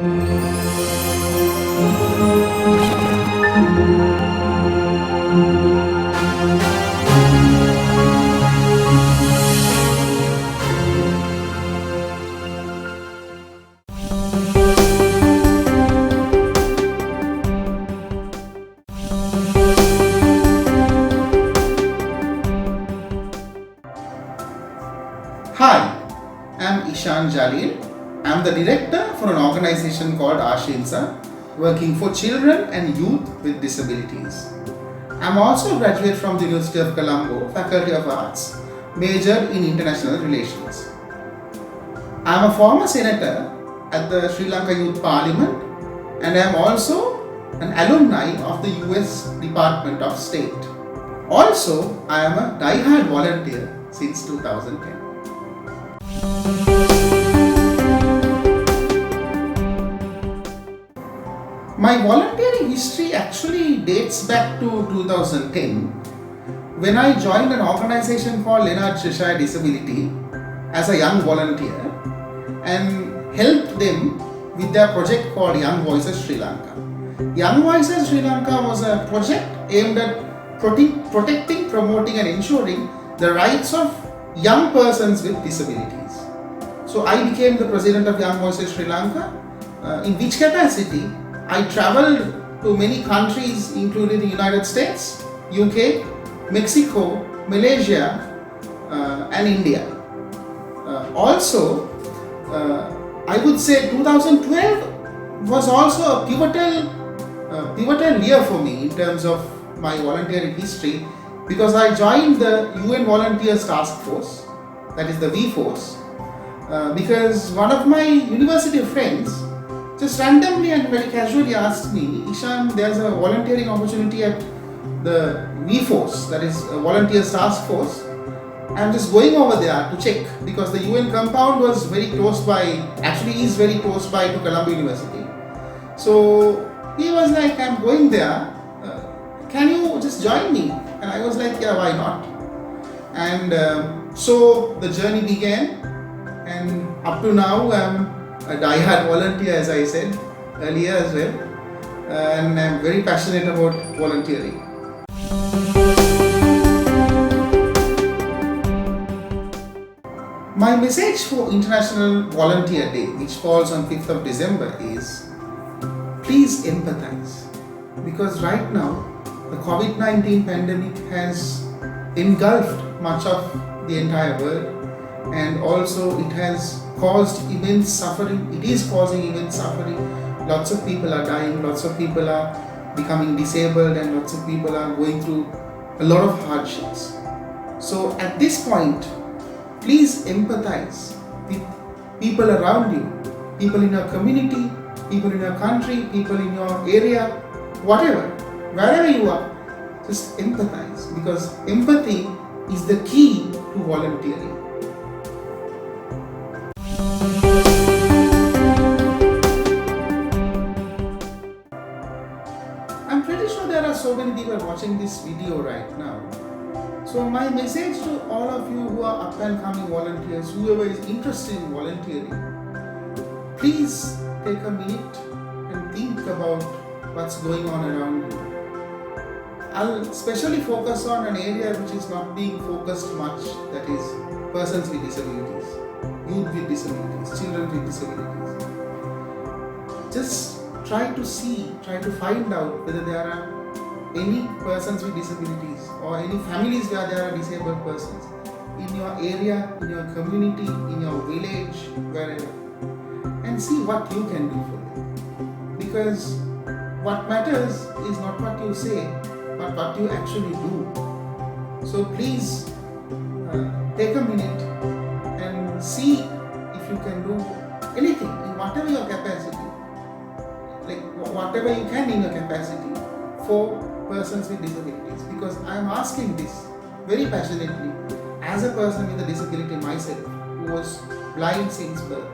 Hi, I'm Ishan Jalil. I'm the director for an organization called Ashinsa, working for children and youth with disabilities. I'm also a graduate from the University of Colombo, Faculty of Arts, major in international relations. I'm a former senator at the Sri Lanka Youth Parliament, and I'm also an alumni of the US Department of State. Also, I am a die-hard volunteer since 2010. My volunteering history actually dates back to 2010 when I joined an organization called Leonard Cheshire Disability as a young volunteer and helped them with their project called Young Voices Sri Lanka. Young Voices Sri Lanka was a project aimed at protecting, promoting and ensuring the rights of young persons with disabilities. So I became the president of Young Voices Sri Lanka, in which capacity I traveled to many countries including the United States, UK, Mexico, Malaysia and India. Also, I would say 2012 was also a pivotal year for me in terms of my volunteering history, because I joined the UN Volunteers Task Force, that is the V-Force, because one of my university friends just randomly and very casually asked me, Ishan, there's a volunteering opportunity at the V-Force, that is a Volunteers Task Force. I'm just going over there to check because the UN compound was very close by, actually is very close by to Colombo University. So he was like, I'm going there, can you just join me? And I was like, yeah, why not? And so the journey began, and up to now I'm a die-hard volunteer, as I said earlier as well, and I'm very passionate about volunteering. My message for International Volunteer Day, which falls on 5th of December, is please empathize, because right now the COVID-19 pandemic has engulfed much of the entire world, and also it has caused immense suffering. It is causing immense suffering. Lots of people are dying, lots of people are becoming disabled, and lots of people are going through a lot of hardships. So at this point, please empathize with people around you, people in your community, people in your country, people in your area, whatever, wherever you are, just empathize, because empathy is the key to volunteering. I'm pretty sure there are so many people watching this video right now. So my message to all of you who are up and coming volunteers, whoever is interested in volunteering, please take a minute and think about what's going on around you. I'll especially focus on an area which is not being focused much, that is persons with disabilities, youth with disabilities, children with disabilities. Just try to find out whether there are any persons with disabilities or any families where there are disabled persons in your area, in your community, in your village, wherever, and see what you can do for them. Because what matters is not what you say, but what you actually do. So please take a minute and see if you can do anything in whatever your capacity, like whatever you can in your capacity for persons with disabilities. Because I am asking this very passionately as a person with a disability myself, who was blind since birth.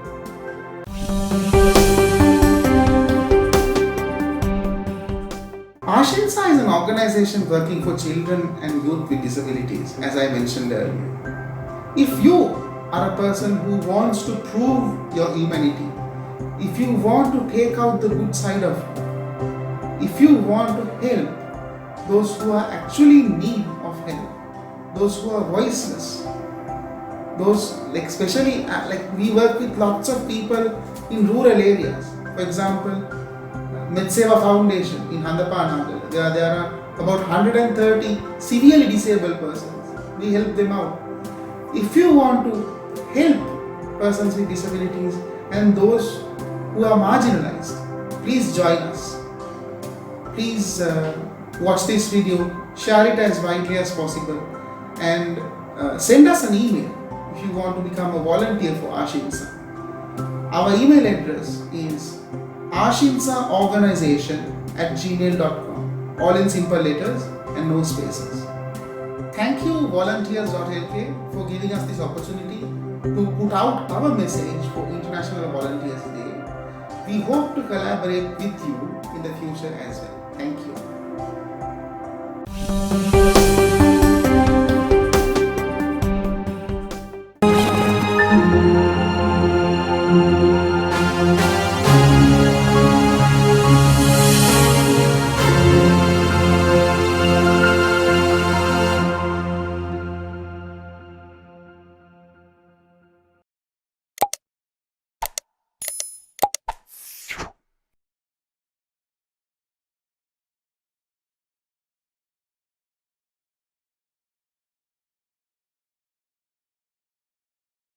Ashinsa is an organization working for children and youth with disabilities, as I mentioned earlier. If you are a person who wants to prove your humanity, if you want to take out the good side of it, if you want to help those who are actually in need of help, those who are voiceless, those like especially like we work with lots of people in rural areas. For example, Medseva Foundation in Handapanagal, there are about 130 severely disabled persons. We help them out. If you want to help persons with disabilities and those who are marginalized, please join us. Please watch this video, share it as widely as possible, and send us an email if you want to become a volunteer for Ashimsa. Our email address is ashimsaorganization@gmail.com, all in simple letters and no spaces. Thank you volunteers.lk for giving us this opportunity to put out our message for International Volunteers Day. We hope to collaborate with you in the future as well. Thank you.